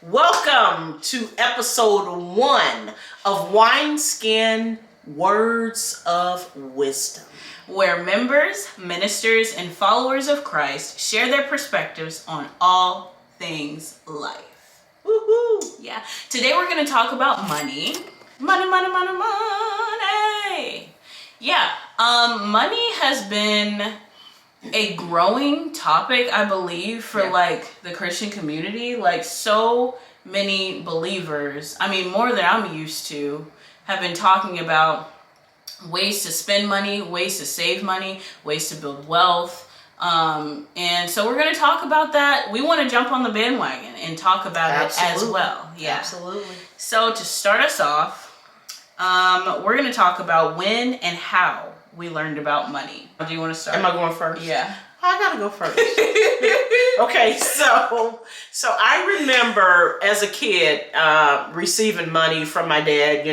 Welcome to episode 1 of Wineskin Words of Wisdom, where members, ministers, and followers of Christ share their perspectives on all things life. Woohoo! Yeah. Today we're going to talk about money. Money. Yeah. Money has been a growing topic, I believe, for the Christian community. Like, so many believers, more than I'm used to, have been talking about ways to spend money, ways to save money, ways to build wealth. And so we're going to talk about that. We want to jump on the bandwagon and talk about it as well. Yeah. Absolutely. So to start us off, we're going to talk about when and how we learned about money. Do you want to start? Am I going first? Yeah. I gotta go first. Okay, so I remember as a kid receiving money from my dad,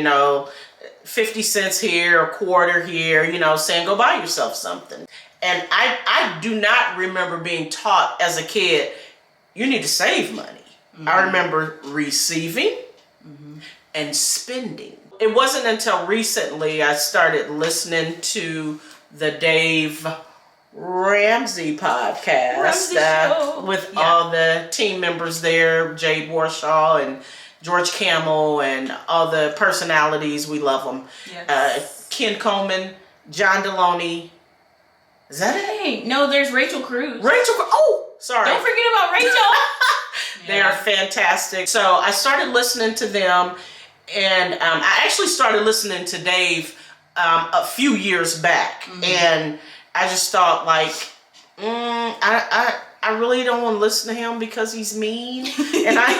50 cents here, a quarter here, saying go buy yourself something. And I do not remember being taught as a kid, you need to save money. Mm-hmm. I remember receiving and spending. It wasn't until recently I started listening to the Dave Ramsey podcast with all the team members there, Jade Warshaw and George Camel and all the personalities. We love them. Yes. Ken Coleman, John Deloney. Is that it? Hey, no, there's Rachel Cruz. Oh, sorry. Don't forget about Rachel. They are fantastic. So I started listening to them, and I actually started listening to Dave a few years back, and I just thought, I really don't want to listen to him because he's mean, and I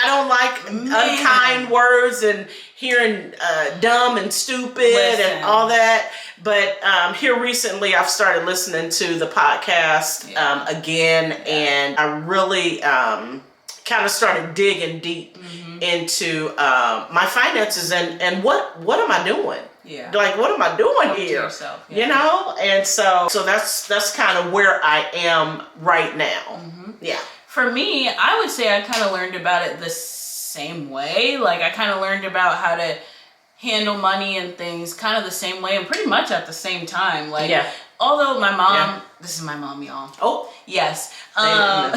don't like unkind words and hearing dumb and stupid and all that. But here recently, I've started listening to the podcast again, and I really kind of started digging deep into my finances and what am I doing? Yeah. Like, what am I doing here? Yourself, And so that's kind of where I am right now. Mm-hmm. Yeah. For me, I would say I kind of learned about it the same way. Like, I kind of learned about how to handle money and things kind of the same way and pretty much at the same time. Like, although my mom, this is my mom, y'all. Oh, yes. My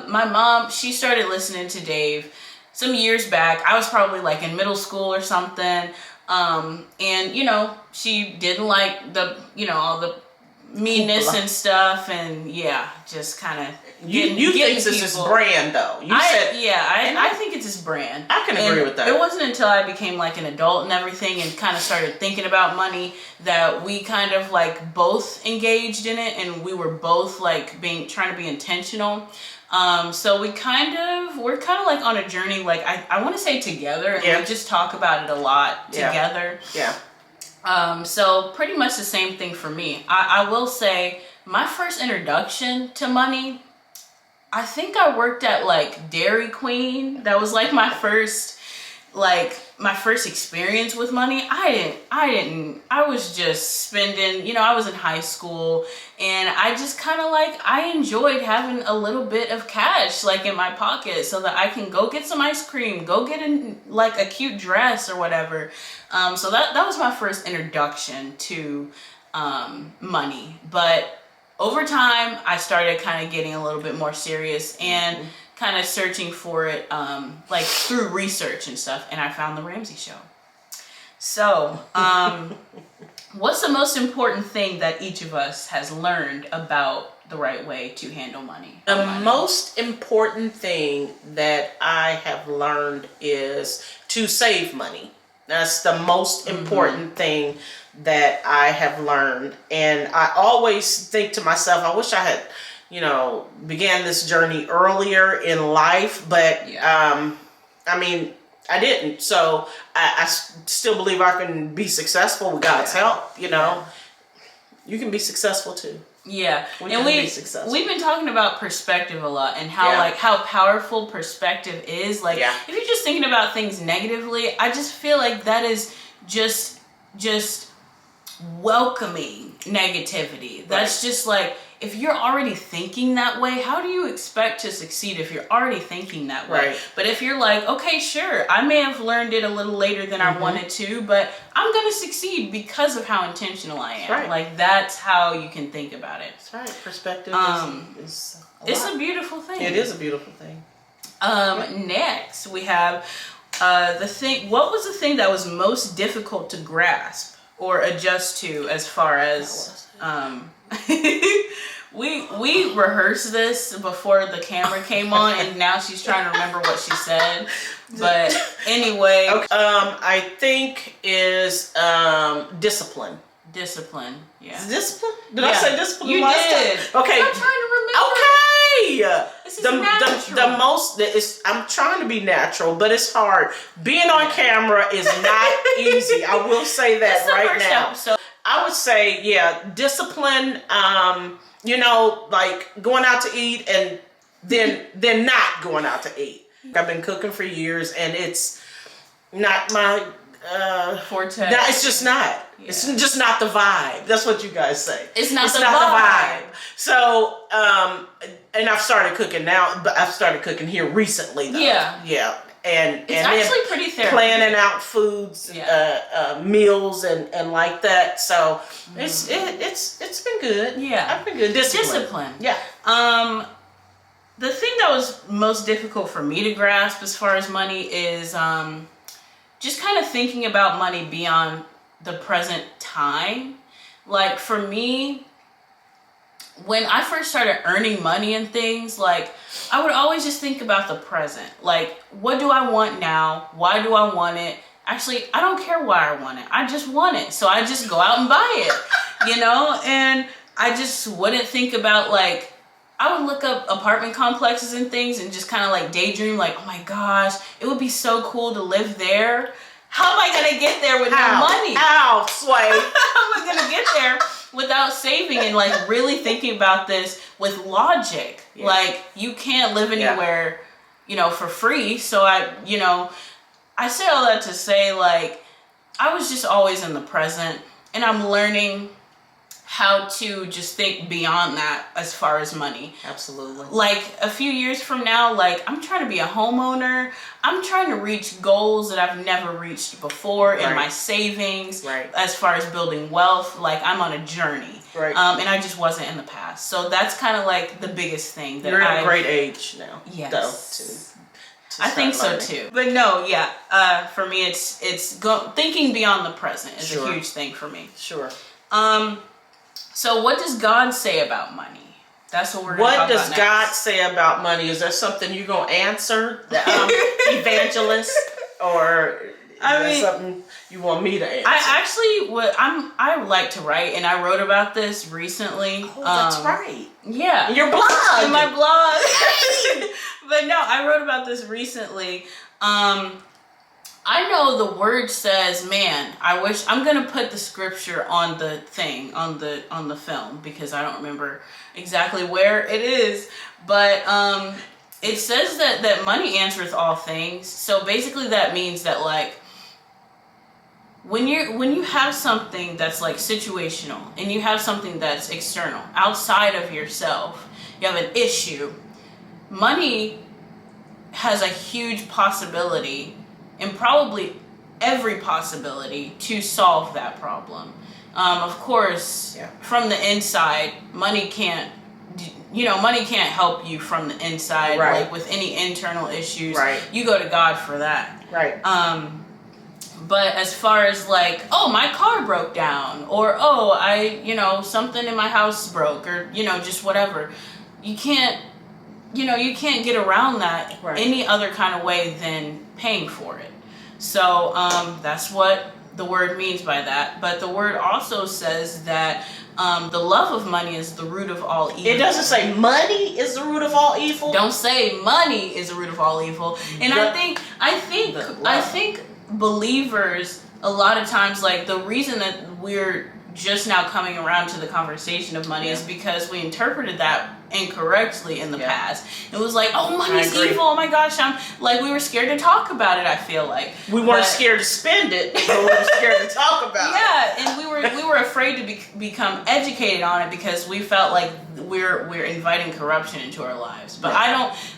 mom, she started listening to Dave some years back. I was probably like in middle school or something. And, she didn't like the, all the meanness and stuff. And just kind of you think this is brand though. I think it's his brand. I can agree with that. It wasn't until I became like an adult and everything and kind of started thinking about money that we kind of like both engaged in it, and we were both like trying to be intentional. So we're kind of like on a journey, like I want to say together, and we just talk about it a lot together. Yeah. So pretty much the same thing for me. I will say my first introduction to money, I think I worked at like Dairy Queen. That was like my first experience with money. I was just spending, I was in high school, and I just kind of I enjoyed having a little bit of cash like in my pocket so that I can go get some ice cream, go get a cute dress or whatever. So that was my first introduction to money. But over time, I started kind of getting a little bit more serious and kind of searching for it, through research and stuff, and I found the Ramsey Show. So, what's the most important thing that each of us has learned about the right way to handle money? The most important thing that I have learned is to save money. That's the most important thing that I have learned. And I always think to myself, I wish I had, began this journey earlier in life, but I didn't. So I still believe I can be successful with God's help. You can be successful too. Yeah, we've been talking about perspective a lot, and how how powerful perspective is. If you're just thinking about things negatively, I just feel like that is just welcoming negativity. That's just if you're already thinking that way, how do you expect to succeed if you're already thinking that way? Right. But if you're like, okay, sure, I may have learned it a little later than I wanted to, but I'm going to succeed because of how intentional I am. Right. Like, that's how you can think about it. That's right. Perspective is it's a beautiful thing. It is a beautiful thing. Next, we have the thing. What was the thing that was most difficult to grasp or adjust to as far as... we rehearsed this before the camera came on, and now she's trying to remember what she said. But anyway, okay. I think is discipline. Discipline. Yeah. Discipline? Did I say discipline? You did. Okay. I'm trying to remember. Okay. This is natural. The most is I'm trying to be natural, but it's hard. Being on camera is not easy. I will say that right now. So I would say, yeah, discipline. You know, like going out to eat and then not going out to eat. I've been cooking for years, and it's not my forte. No, it's just not. Yeah. It's just not the vibe. That's what you guys say. It's not the vibe. So, and I've started cooking now, but I've started cooking here recently, though. Yeah. And it's actually pretty therapeutic. Planning out foods, meals, and like that. So it's been good. Yeah, I've been good. Discipline. Yeah. The thing that was most difficult for me to grasp as far as money is just kind of thinking about money beyond the present time. Like for me, when I first started earning money and things, like I would always just think about the present. Like, what do I want now? Why do I want it? Actually, I don't care why I want it. I just want it. So I just go out and buy it, you know? And I just wouldn't think about, like, I would look up apartment complexes and things and just kind of like daydream, like, oh my gosh, it would be so cool to live there. How am I going to get there with no money? Ow, Sway. How am I going to get there without saving and like really thinking about this with logic? Yeah. Like, you can't live anywhere, you know, for free. So I say all that to say, like, I was just always in the present, and I'm learning how to just think beyond that as far as money. Absolutely. Like a few years from now, like I'm trying to be a homeowner. I'm trying to reach goals that I've never reached before in my savings. Right. As far as building wealth, like I'm on a journey. Right. And I just wasn't in the past. So that's kind of like the biggest thing that you're at a great age now. Yes. Though, I think so too. But no, yeah. For me, it's thinking beyond the present is a huge thing for me. Sure. So what does God say about money? That's what we're going to talk about next. What does God say about money? Is there something you're going to answer, the evangelist? Or is there something you want me to answer? I like to write, and I wrote about this recently. Oh, that's right. Yeah. In your blog. In my blog. But no, I wrote about this recently. I know the word says, man, I wish I'm going to put the scripture on the thing, on the film, because I don't remember exactly where it is, but it says that money answereth all things. So basically that means that, like, when you have something that's like situational, and you have something that's external, outside of yourself, you have an issue, money has a huge possibility, and probably every possibility, to solve that problem. Of course, from the inside, money can't help you from the inside. Right. Like with any internal issues, you go to God for that. Right. But as far as like, oh, my car broke down, or oh, something in my house broke, or just whatever, you can't get around that any other kind of way than paying for it. So that's what the word means by that. But the word also says that the love of money is the root of all evil. It doesn't say money is the root of all evil. Don't say money is the root of all evil. And I think believers, a lot of times, like, the reason that we're just now coming around to the conversation of money is because we interpreted that incorrectly in the past. It was like, oh, money's evil. Oh my gosh, we were scared to talk about it. I feel like we weren't scared to spend it, but we were scared to talk about it. Yeah, and we were afraid to become educated on it because we felt like we're inviting corruption into our lives. But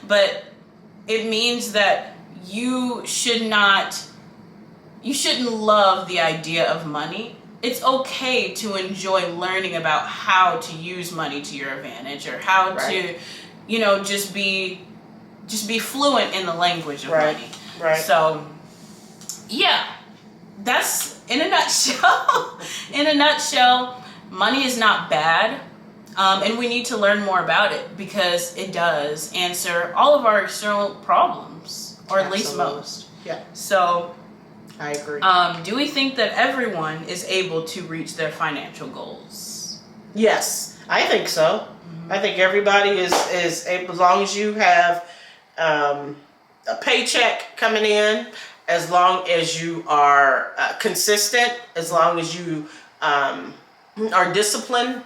But it means that you shouldn't love the idea of money. It's okay to enjoy learning about how to use money to your advantage, or how to, just be fluent in the language of money. Right. So, yeah, that's in a nutshell. In a nutshell, money is not bad, and we need to learn more about it because it does answer all of our external problems, or at least most. Yeah. So, I agree. Do we think that everyone is able to reach their financial goals? Yes, I think so. I think everybody is able, as long as you have a paycheck coming in, as long as you are consistent, as long as you are disciplined,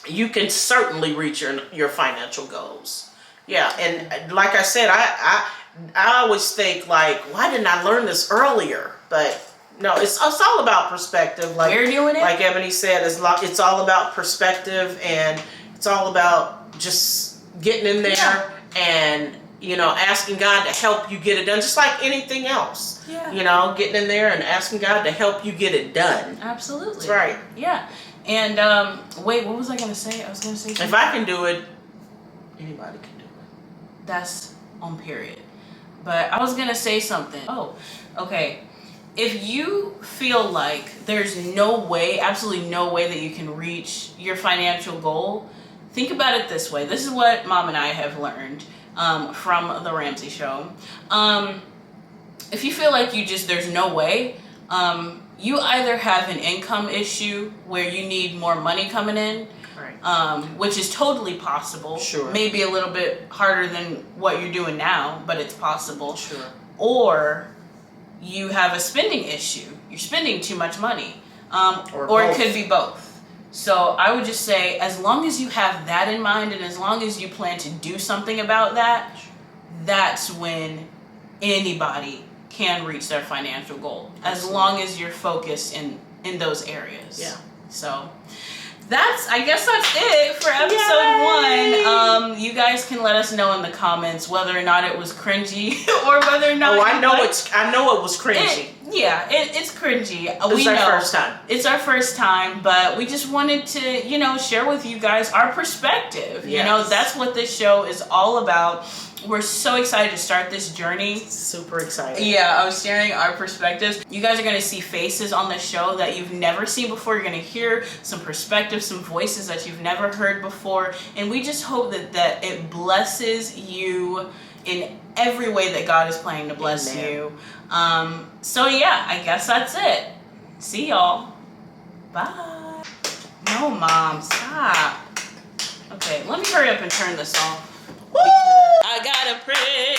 you can certainly reach your financial goals. Yeah, and like I said, I always think, like, why didn't I learn this earlier? But no, it's all about perspective. Like we're doing it. Like Ebony said, it's all about perspective, and it's all about just getting in there and asking God to help you get it done, just like anything else. Yeah. Getting in there and asking God to help you get it done. Absolutely. That's right. Yeah. And wait, what was I gonna say? I was gonna say something. If I can do it, anybody can do it. That's on period. But I was going to say something. Oh, okay. If you feel like there's no way, absolutely no way that you can reach your financial goal, think about it this way. This is what Mom and I have learned from the Ramsey Show. If you feel like there's no way, you either have an income issue where you need more money coming in, which is totally possible. Sure. Maybe a little bit harder than what you're doing now, but it's possible. Sure. Or you have a spending issue. You're spending too much money. Or it could be both. So I would just say, as long as you have that in mind, and as long as you plan to do something about that, that's when anybody can reach their financial goal. Absolutely. As long as you're focused in those areas. Yeah. So I guess that's it for episode 1. You guys can let us know in the comments whether or not it was cringy or whether or not. Oh, I know it was cringy. It's cringy. It's our first time. It's our first time, but we just wanted to, share with you guys our perspective. Yes. That's what this show is all about. We're so excited to start this journey. Super excited. Yeah, I was sharing our perspectives. You guys are going to see faces on the show that you've never seen before. You're going to hear some perspectives, some voices that you've never heard before. And we just hope that it blesses you in every way that God is planning to bless you. So yeah, I guess that's it. See y'all. Bye. No, Mom, stop. Okay, let me hurry up and turn this off. I gotta pray.